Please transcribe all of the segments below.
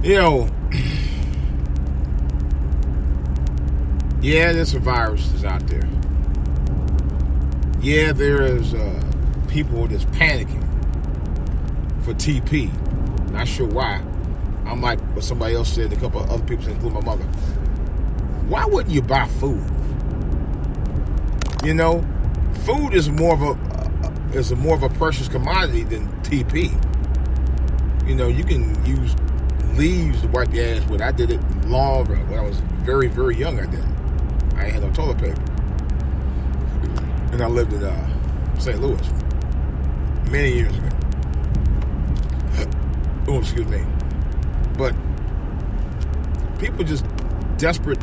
You know, yeah, there's a virus that's out there. Yeah, there is people that's panicking for TP. Not sure why. I'm like what somebody else said, a couple of other people, including my mother. Why wouldn't you buy food? You know, food is more of a precious commodity than TP. You know, you can use leaves to wipe your ass with. I did it long when I was very, very young. I did it. I ain't had no toilet paper, and I lived in St. Louis many years ago. Oh, excuse me. But people just desperate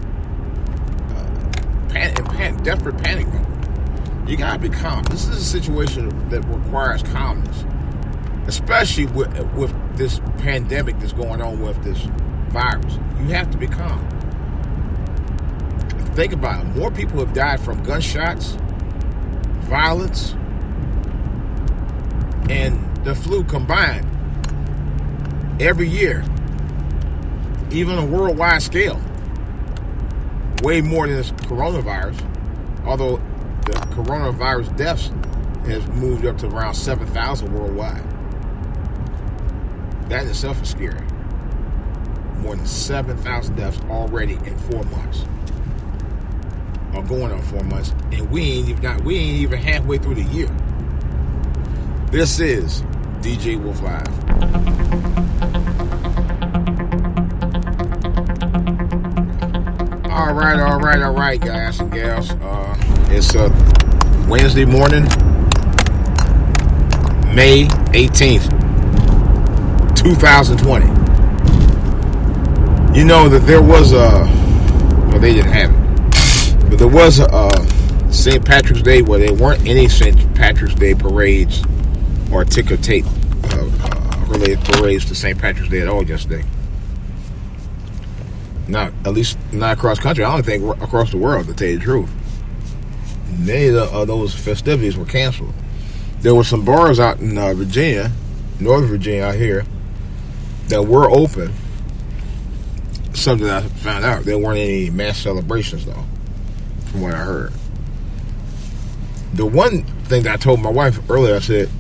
panic mode. You gotta be calm. This is a situation that requires calmness, especially with this pandemic that's going on with this virus. You have to be calm. Think about it. More people have died from gunshots, violence, and the flu combined every year, even on a worldwide scale. Way more than this coronavirus, although the coronavirus deaths has moved up to around 7,000 worldwide. That in itself is scary. More than 7,000 deaths already in 4 months. Or going on 4 months, and we ain't even halfway through the year. This is DJ Wolf Live. All right, guys and gals. It's Wednesday morning, May 18th, 2020. You know that there was well, they didn't have it, but there was a St. Patrick's Day where there weren't any St. Patrick's Day parades or ticker tape related parades to St. Patrick's Day at all yesterday. Not, at least not across country. I don't think across the world, to tell you the truth. Many of those festivities were canceled. There were some bars out in Virginia, Northern Virginia out here, that were open. Something I found out. There weren't any mass celebrations, though, from what I heard. The one thing that I told my wife earlier, I said,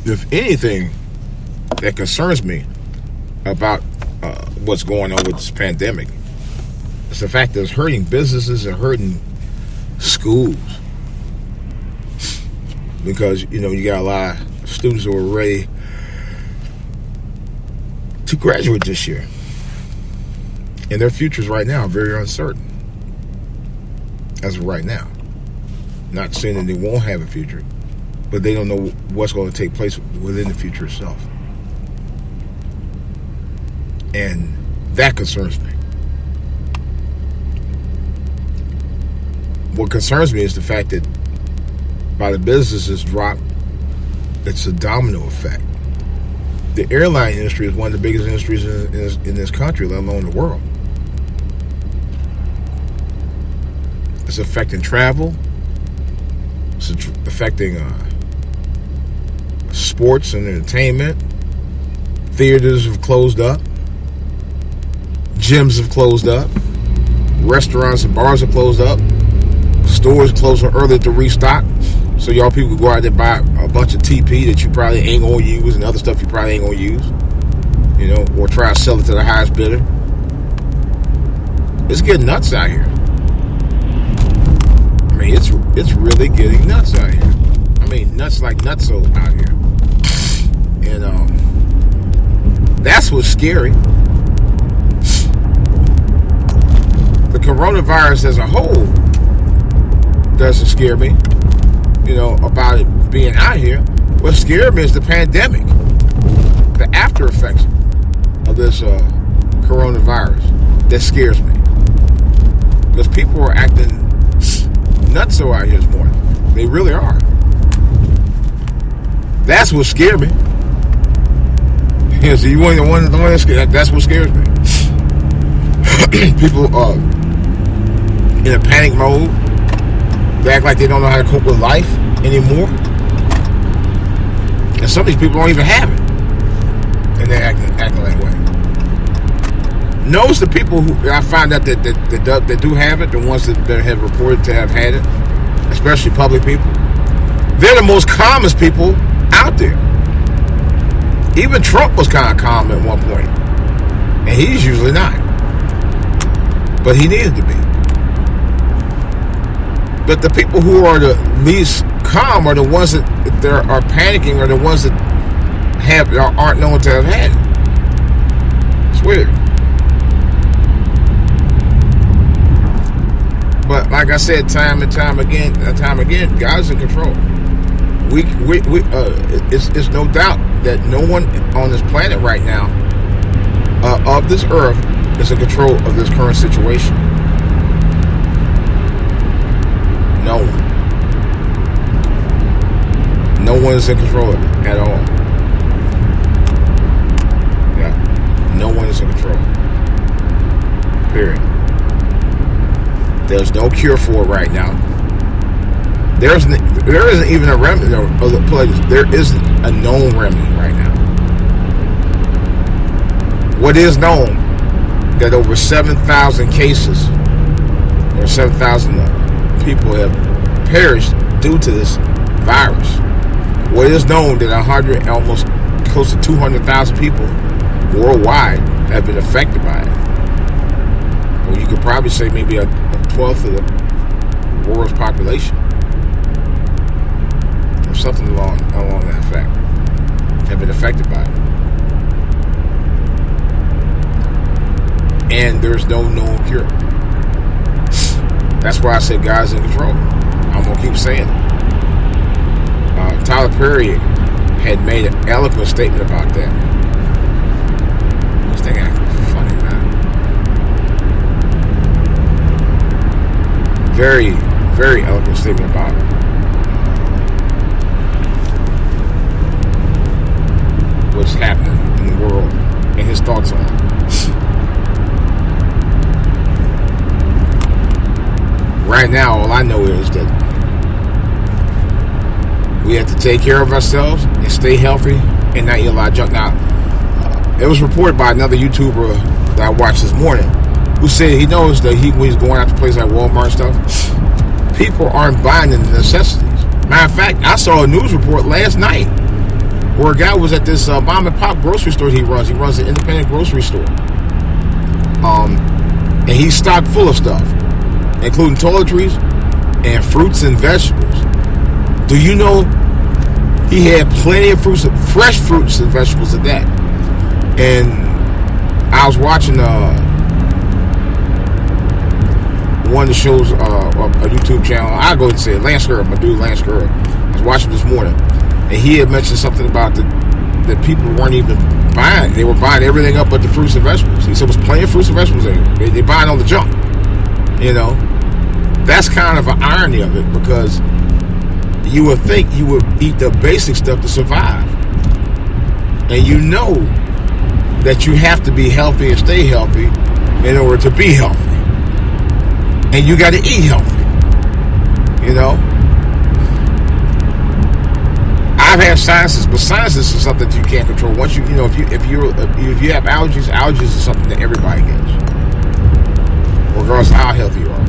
if anything that concerns me about what's going on with this pandemic, it's the fact that it's hurting businesses and hurting schools. Because, you know, you got a lot of students who are ready to graduate this year. And their futures right now are very uncertain. As of right now. Not saying that they won't have a future, but they don't know what's going to take place within the future itself. And that concerns me. What concerns me is the fact that by the businesses drop, it's a domino effect. The airline industry is one of the biggest industries in this country, let alone the world. It's affecting travel. It's affecting sports and entertainment. Theaters have closed up. Gyms have closed up. Restaurants and bars have closed up. Stores closing early to restock. So y'all people can go out there and buy a bunch of TP that you probably ain't going to use and other stuff you probably ain't going to use. You know, or try to sell it to the highest bidder. It's getting nuts out here. I mean, it's really getting nuts out here. I mean, nuts like nutso out here. And that's what's scary. The coronavirus as a whole doesn't scare me, you know, about it being out here. What scares me is the pandemic, the after effects of this coronavirus. That scares me. Because people are acting nutso out here this morning. They really are. That's what scared me. Yeah, so you want the one that's what scares me. People in a panic mode. They act like they don't know how to cope with life anymore. And some of these people don't even have it. And they're acting that way. Notice the people who I find out that do have it, the ones that have reported to have had it, especially public people, they're the most calmest people out there. Even Trump was kind of calm at one point, and he's usually not, but he needed to be. But the people who are the least calm are the ones that are panicking, or the ones that aren't known to have had it. It's weird. But like I said, time and time again, God's in control. It's no doubt that no one on this planet right now, of this earth, is in control of this current situation. No one. No one is in control of it at all. Yeah. No one is in control. Period. There's no cure for it right now. There isn't even a remedy. There isn't a known remedy right now. What is known, that over 7,000 cases, or 7,000 people have perished due to this virus. What is known, that almost close to 200,000 people worldwide have been affected by it. Or you could probably say maybe a 12th of the world's population, or something along that effect, have been affected by it. And there's no known cure. That's why I said God's in control. I'm going to keep saying it. Tyler Perry had made an eloquent statement about that. This thing acting funny, man. Very, very eloquent statement about what's happening in the world and his thoughts on it. Right now, all I know is that we have to take care of ourselves and stay healthy and not eat a lot of junk. Now, it was reported by another YouTuber that I watched this morning, who said he knows that when he's going out to places like Walmart and stuff, people aren't buying the necessities. Matter of fact, I saw a news report last night where a guy was at this mom and pop grocery store he runs. He runs an independent grocery store. And he's stocked full of stuff, including toiletries and fruits and vegetables. Do you know he had plenty of fresh fruits and vegetables at that? And I was watching one of the shows, a YouTube channel. I go and say Lance Gurr, my dude Lance Gurr. I was watching this morning, and he had mentioned something about that people weren't even buying. They were buying everything up but the fruits and vegetables. He said there was plenty of fruits and vegetables there. They buying all the junk. You know, that's kind of an irony of it, because you would think you would eat the basic stuff to survive. And you know that you have to be healthy and stay healthy in order to be healthy. And you got to eat healthy. You know? I've had sinuses, but sinuses is something that you can't control. Once if you have allergies is something that everybody gets, regardless of how healthy you are.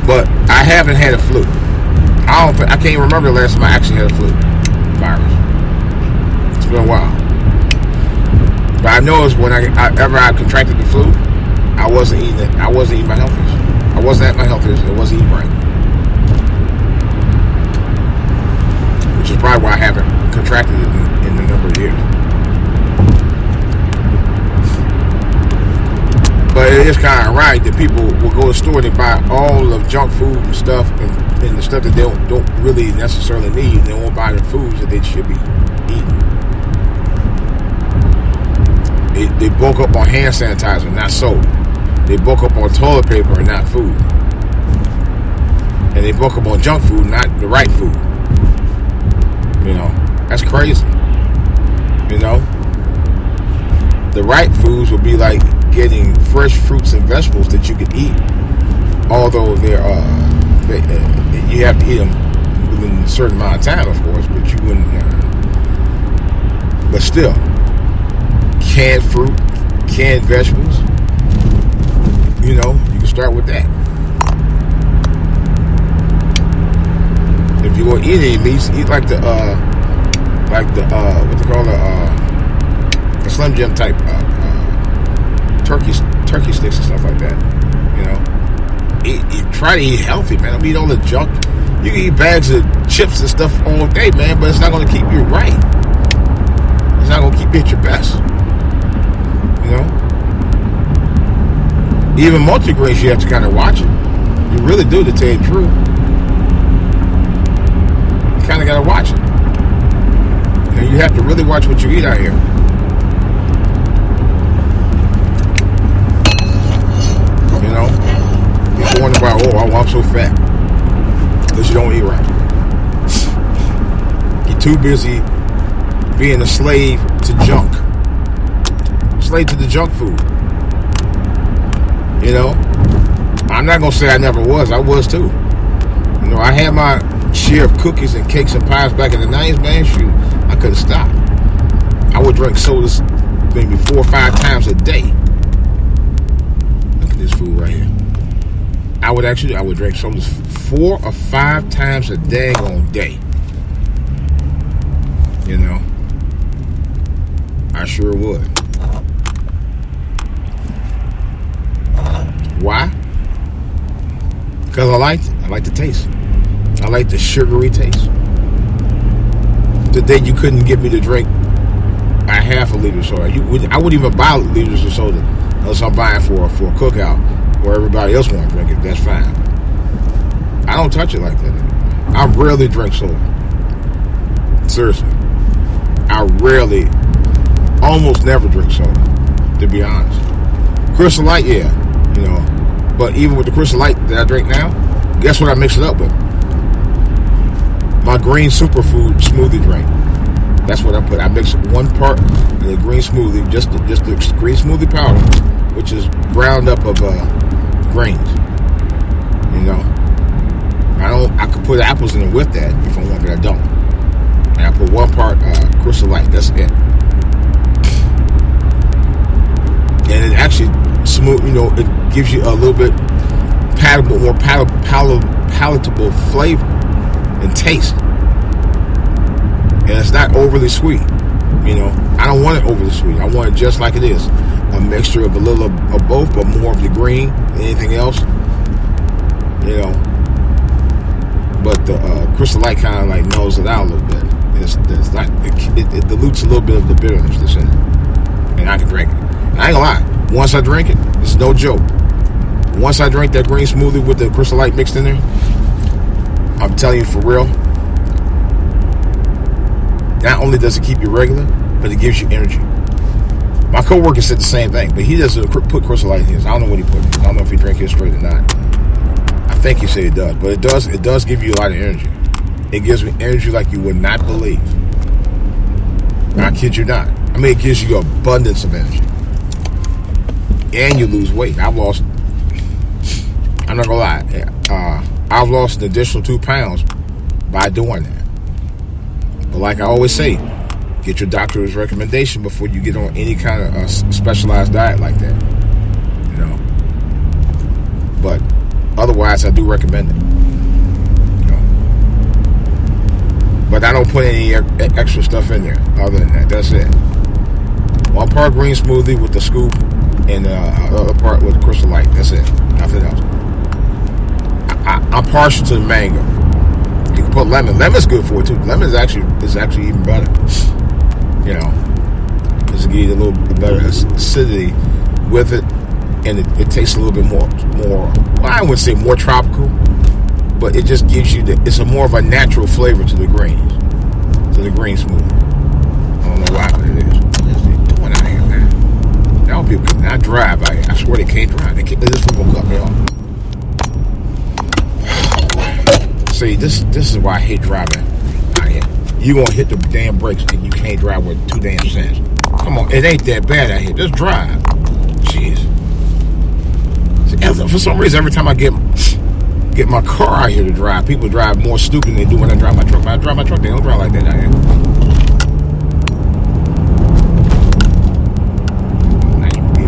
But I haven't had a flu. I can't remember the last time I actually had a flu virus. It's been a while. But I noticed whenever I contracted the flu, I wasn't eating it. I wasn't eating my healthiest. I wasn't at my healthiest. I wasn't eating right. Which is probably why I haven't contracted it in a number of years. But it is kind of right that people will go to the store and they buy all of junk food and stuff, and the stuff that they don't really necessarily need. They won't buy the foods that they should be eating. They bulk up on hand sanitizer, not soap. They bulk up on toilet paper and not food. And they bulk up on junk food, not the right food. You know, that's crazy. You know, the right foods would be like getting fresh fruits and vegetables that you can eat, although you have to eat them within a certain amount of time, of course, but you wouldn't. But still, canned fruit, canned vegetables. You know, you can start with that. If you want to eat any meats, eat like the what they call the Slim Jim type turkey sticks and stuff like that. You know, try to eat healthy, man. Don't eat all the junk. You can eat bags of chips and stuff all day, man, but it's not going to keep you right. It's not going to keep you at your best. You know, even multigrains, you have to kind of watch it. You really do, to tell you the truth. You kind of got to watch it. You know, you have to really watch what you eat out here. You know, people wonder about, I'm so fat. Because you don't eat right. You're too busy being a slave to junk. Slave to the junk food. You know, I'm not going to say I never was. I was too. You know, I had my share of cookies and cakes and pies back in the 90s, man. Shoot, I couldn't stop. I would drink sodas maybe 4 or 5 times a day. Look at this food right here. I would drink sodas 4 or 5 times a daggone day. You know, I sure would. Why? Because I like the taste. I like the sugary taste. Today you couldn't get me to drink a half a liter of soda. I wouldn't even buy liters of soda unless I'm buying for a cookout where everybody else want to drink it. That's fine. I don't touch it like that anymore. I rarely drink soda. Seriously. I rarely, almost never drink soda, to be honest. Crystal Light, yeah, you know. But even with the Crystal Light that I drink now, guess what I mix it up with? My green superfood smoothie drink. That's what I put. I mix 1 part in the green smoothie, just the green smoothie powder, which is ground up of grains. You know, I could put apples in it with that if I want, but I don't. And I put 1 part Crystal Light. That's it. And it actually smooth. You know, it gives you a little bit more palatable flavor and taste. And it's not overly sweet. You know, I don't want it overly sweet. I want it just like it is. A mixture of a little of both, but more of the green than anything else. You know. But the Crystal Light kind of like mellows it out a little bit. It's not, it dilutes a little bit of the bitterness that's in it. And I can drink it. And I ain't gonna lie. Once I drink it, it's no joke. Once I drink that green smoothie with the Crystal Light mixed in there, I'm telling you for real, not only does it keep you regular, but it gives you energy. My coworker said the same thing, but he doesn't put Crystal Light in his. I don't know what he put in his. I don't know if he drank it straight or not. I think he said it does, but it does give you a lot of energy. It gives me energy like you would not believe. I kid you not. I mean, it gives you abundance of energy. And you lose weight. I'm not gonna lie. I've lost an additional 2 pounds by doing that. But like I always say, get your doctor's recommendation before you get on any kind of specialized diet like that. You know. But otherwise, I do recommend it. You know. But I don't put any extra stuff in there other than that. That's it. 1 part green smoothie with the scoop and the other part with the Crystal Light. That's it. Nothing else. I'm partial to the mango. You can put lemon. Lemon's good for it too. Lemon is actually even better. You know, because it gives you a little bit better acidity with it, and it tastes a little bit more. Well, I wouldn't say more tropical, but it just gives you it's a more of a natural flavor to the greens, to the green smoothie. I don't know why, but it is. What is it doing out here, man? Now people cannot drive out here. I swear they can't drive. This fool gonna cut me off. See, this is why I hate driving out here. You gonna hit the damn brakes and you can't drive with 2 damn cents. Come on, it ain't that bad out here. Just drive. Jeez. See, for some reason, every time I get my car out here to drive, people drive more stupid than they do when I drive my truck. When I drive my truck, they don't drive like that out here. Now you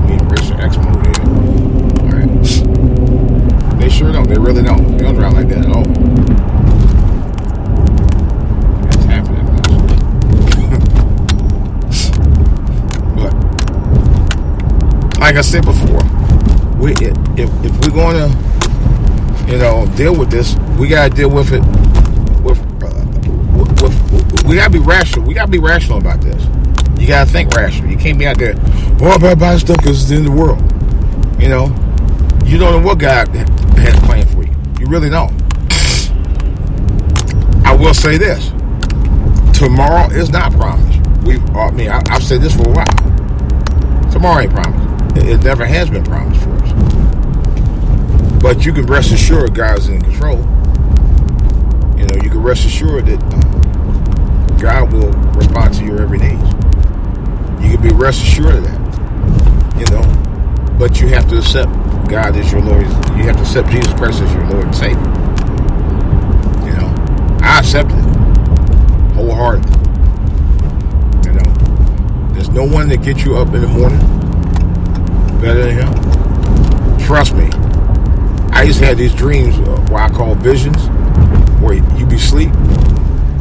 like I said before, if we're going to, deal with this, we got to deal with it we got to be rational. We got to be rational about this. You got to think rational. You can't be out there, I'm about to buy stuff because it's in the world. You don't know what God has planned for you. You really don't. I will say this. Tomorrow is not promised. I've said this for a while. Tomorrow ain't promised. It never has been promised for us. But you can rest assured God's in control. You can rest assured that God will respond to your every need. You can be rest assured of that. But you have to accept God as your Lord. You have to accept Jesus Christ as your Lord and Savior. I accept it wholeheartedly. There's no one that gets you up in the morning better than Him. Trust me. I used to have these dreams, what I call visions, where you be asleep,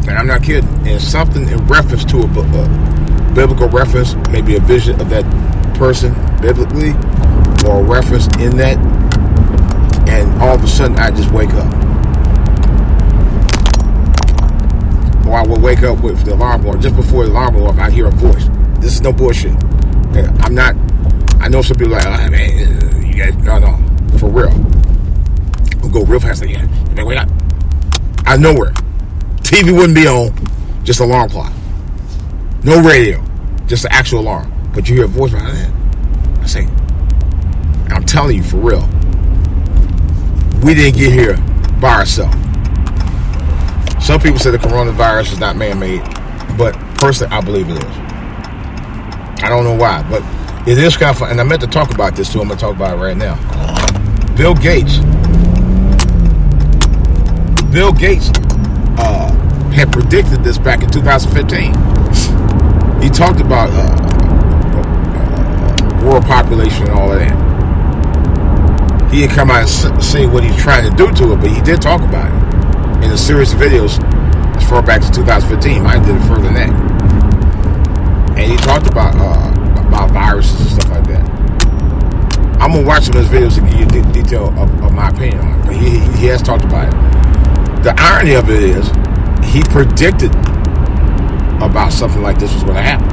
and I'm not kidding, and something in reference to a biblical reference, maybe a vision of that person biblically, or a reference in that, and all of a sudden I just wake up. Or I will wake up with the alarm going. Just before the alarm goes off, I hear a voice. This is no bullshit. I know some people are like, man, you guys, no, for real. We'll go real fast again. Man, wait up. Out of nowhere. TV wouldn't be on, just alarm clock. No radio, just the actual alarm. But you hear a voice behind that. I say, I'm telling you, for real, we didn't get here by ourselves. Some people say the coronavirus is not man-made, but personally, I believe it is. I don't know why, but it is kind of fun. And I meant to talk about this too. I'm going to talk about it right now. Bill Gates had predicted this back in 2015. He talked about world population and all of that. He didn't come out and say what he's trying to do to it, but he did talk about it in a series of videos as far back to 2015. Mine did it further than that. And he talked about viruses and stuff like that. I'm going to watch some of his videos to give you detail of my opinion on it. But he has talked about it. The irony of it is, he predicted about something like this was going to happen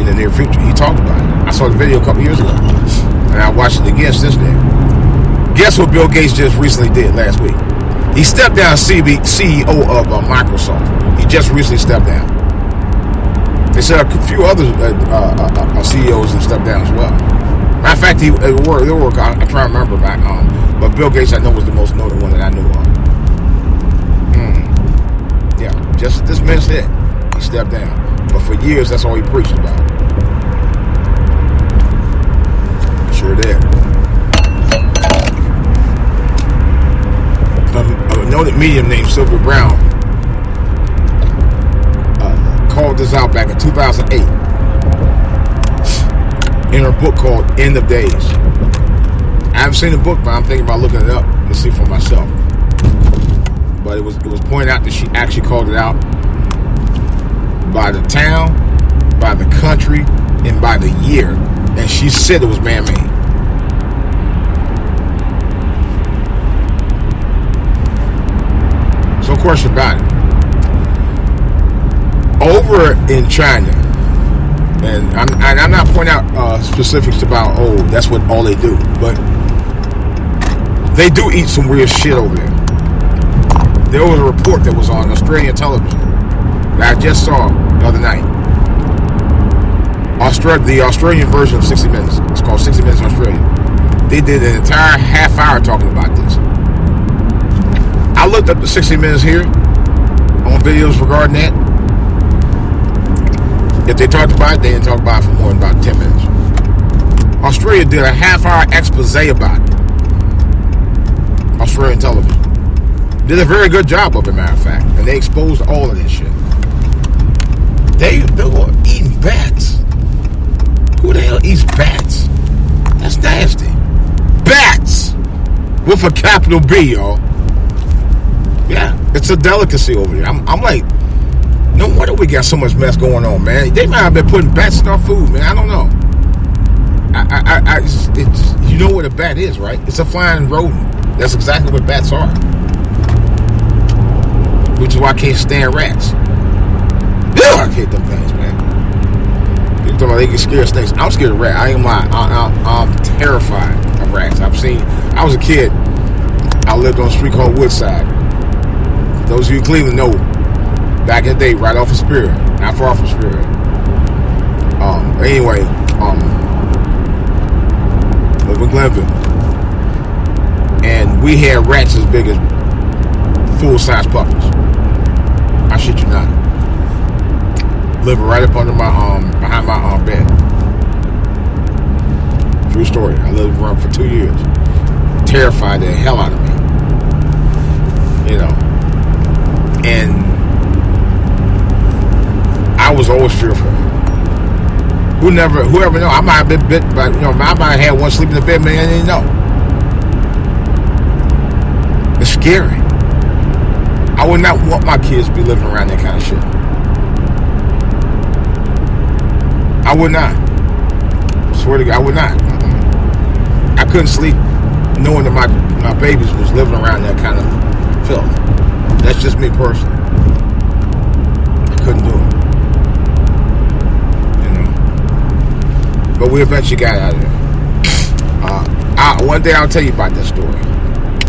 in the near future. He talked about it. I saw the video a couple years ago, and I watched it again since then. Guess what Bill Gates just recently did last week? He stepped down CEO of Microsoft. He just recently stepped down. They said a few other CEOs have stepped down as well. Matter of fact, they were I'm trying to remember back but Bill Gates I know was the most notable one that I knew of. Yeah, just this man's head. He stepped down. But for years, that's all he preached about. Sure did. A noted medium named Sylvia Brown called this out back in 2008 in her book called End of Days. I haven't seen the book, but I'm thinking about looking it up to see for myself. But it was pointed out that she actually called it out by the town, by the country, and by the year. And she said it was man-made. So, question about it. Over in China, and I'm not pointing out specifics about, that's what all they do, but they do eat some weird shit over there. There was a report that was on Australian television that I just saw the other night. The Australian version of 60 Minutes. It's called 60 Minutes Australia. They did an entire half hour talking about this. I looked up the 60 Minutes here on videos regarding that. If they talked about it, they didn't talk about it for more than about 10 minutes. Australia did a half hour expose about it. Australian television. Did a very good job of it, matter of fact. And they exposed all of this shit. They were eating bats. Who the hell eats bats? That's nasty. Bats! With a capital B, y'all. Yeah, it's a delicacy over there. I'm like, no wonder we got so much mess going on, man. They might have been putting bats in our food, man. I don't know. you know what a bat is, right? It's a flying rodent. That's exactly what bats are. Which is why I can't stand rats. I hate them things, man. People talking about they can scare snakes. I'm scared of rats. I ain't lying. I'm terrified of rats. I was a kid. I lived on a street called Woodside. Those of you in Cleveland know, back in the day, right off of Superior. Not far from Superior. Anyway, over in Glenville. And we had rats as big as full-size puppies. I shit you not. Living right up under my behind my bed. True story. I lived around for 2 years. Terrified the hell out of me. You know. And I was always fearful. Whoever know? I might have been bit, but I might have had one sleep in the bed, man. I didn't know. It's scary. I would not want my kids to be living around that kind of shit. I would not. I swear to God, I would not. I couldn't sleep knowing that my babies was living around that kind of filth. That's just me personally. I couldn't do it. But we eventually got out of there. One day I'll tell you about that story,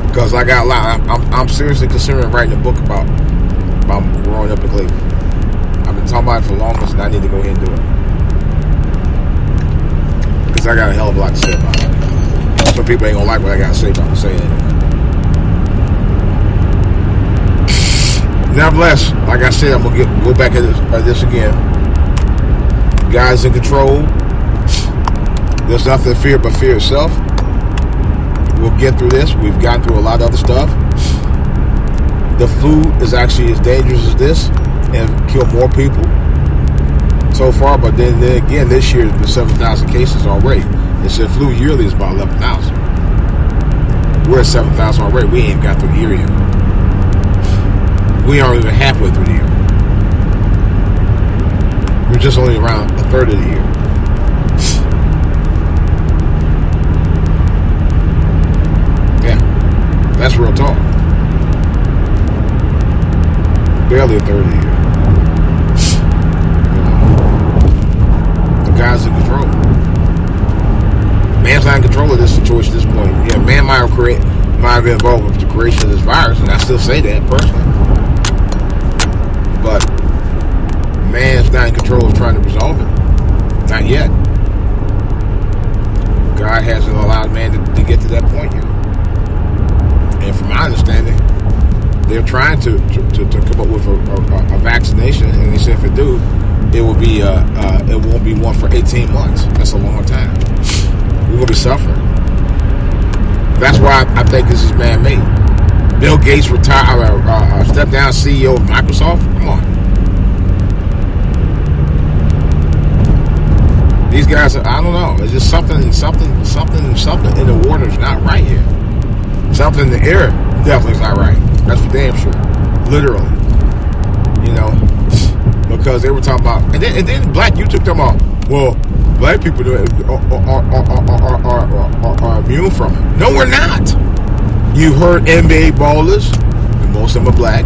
because I got a lot. I'm seriously considering writing a book about growing up in Cleveland. I've been talking about it for longest, and I need to go ahead and do it, because I got a hell of a lot to say about it. Some people ain't gonna like what I got to say, but I'm gonna say it anyway. Nevertheless, like I said, I'm gonna go back at this again. Guys in control. There's nothing to fear but fear itself. We'll get through this. We've gotten through a lot of other stuff. The flu is actually as dangerous as this and killed more people so far. But then again, this year there's been 7,000 cases already. They said flu yearly is about 11,000. We're at 7,000 already. We ain't got through the year yet. We aren't even halfway through the year. We're just only around a third of the year. That's real talk. Barely a third of the year. The guys in control. Man's not in control of this situation at this point. Yeah, man might have been involved with the creation of this virus, and I still say that personally. But man's not in control of trying to resolve it. Not yet. God hasn't allowed man to get to that point yet. And from my understanding, they're trying to come up with a vaccination, and they say if it do, it will be it won't be one for 18 months. That's a long time. We're gonna be suffering. That's why I think this is man-made. Bill Gates stepped down CEO of Microsoft. Come on, these guys. I don't know. It's just something in the water is not right here. Something in the air definitely is not right. That's for damn sure. Literally. Because they were talking about, and then black YouTube talking about, well, black people are immune from it. No, we're not. You've heard NBA ballers, and most of them are black.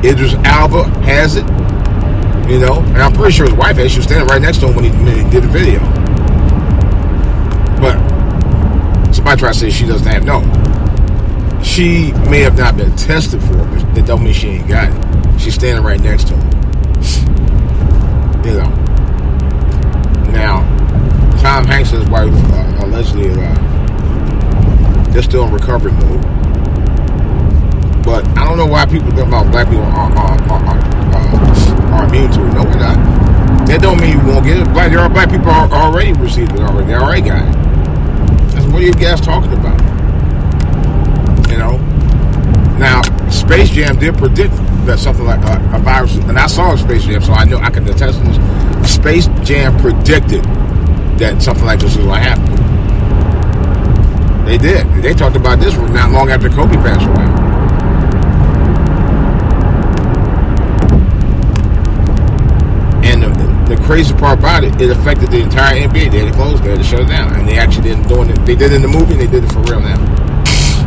Idris Elba has it. And I'm pretty sure his wife had. She was standing right next to him when he did the video. But somebody tried to say she doesn't have. No. She may have not been tested for it, but that don't mean she ain't got it. She's standing right next to him. Now, Tom Hanks and his wife allegedly they're still in recovery mode. But I don't know why people think about black people are immune to it. No, we're not. That don't mean you won't get it. There are black people are already received it already. They already got it. That's what are you guys talking about? Now, Space Jam did predict that something like a virus, and I saw Space Jam, so I know I can attest to this. Space Jam predicted that something like this was going to happen. They did. They talked about this not long after Kobe passed away. And the crazy part about it, it affected the entire NBA. They had to close, they had to shut it down, and they actually didn't do it. They did it in the movie, and they did it for real now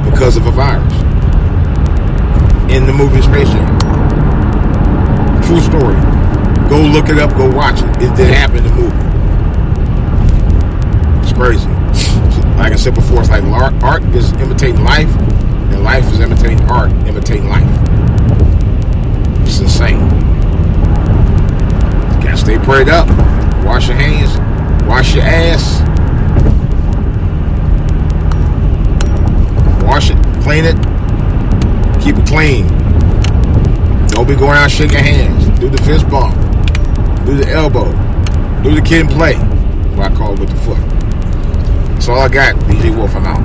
because of a virus in the movie Space Jam. True story. Go look it up. Go watch it. It did happen in the movie. It's crazy. Like I said before, it's like art is imitating life, and life is imitating art, imitating life. It's insane. You gotta stay prayed up. Wash your hands. Wash your ass. Wash it. Clean it. Keep it clean. Don't be going around shaking hands. Do the fist bump. Do the elbow. Do the kid and play. What I call it with the foot. That's all I got. DJ Wolf, I'm out.